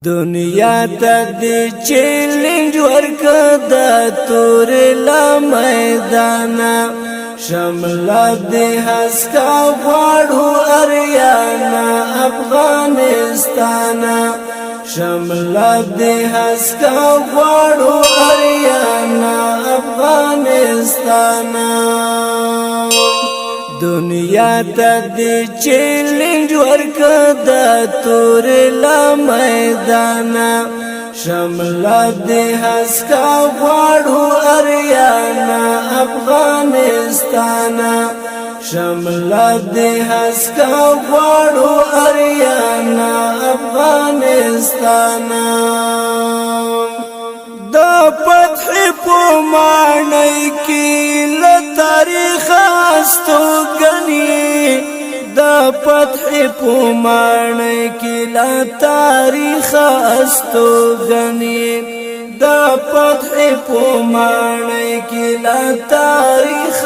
دنیا ته د چیلنج ورکړه د تور لا میدان شمل د هسکا غواړو اریانا افغانستان شمل د هسکا غواړو اریانا افغانستان دنیا ته د چیلنج ورکړه د تور لا میدان شمل د هسکا غواړو اریانا افغانستان شمل د هسکا غواړو اریانا افغانستان د فتح په معنی کې له تاریخ استوګنی د فتح په معنی کې له تاریخ استوګنی د فتح په معنی کې له تاریخ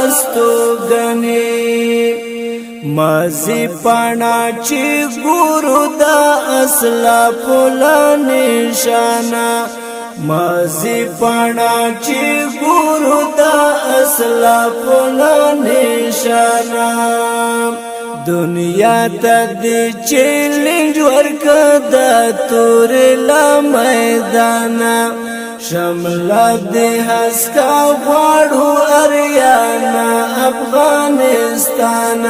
استوګنی مازی پانا چې ګورو د اسلاف له نشانه مازی پانا چې ګورو د اسلاف له نشانه دنیا ته د چیلنج ورکړه د تور لا میدان شمل د هسکا غواړو اریانا افغانستان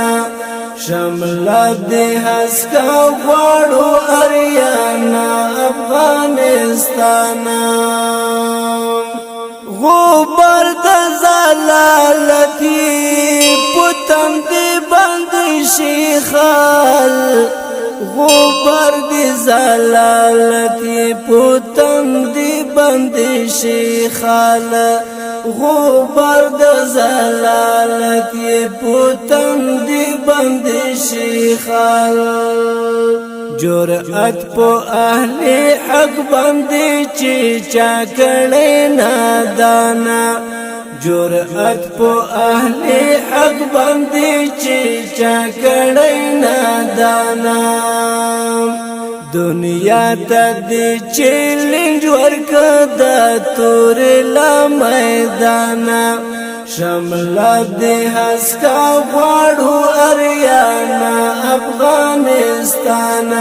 شمل د هسکا غواړو اریانا افغانستان غبر د زلالتی پتم دی بند شیخال غبر دی زلالتی پتم دی بند شیخال غبر د زلالتی پتم دی بند شیخال جرأت په اهل حق باندې چې چا کړي نادانا جرأت په اهل حق باندې چې چا کړي نادانا دنیا ته د چیلنج ورکړه د تور لا میدان شمل د هسکا غواړو اریانا افغانستان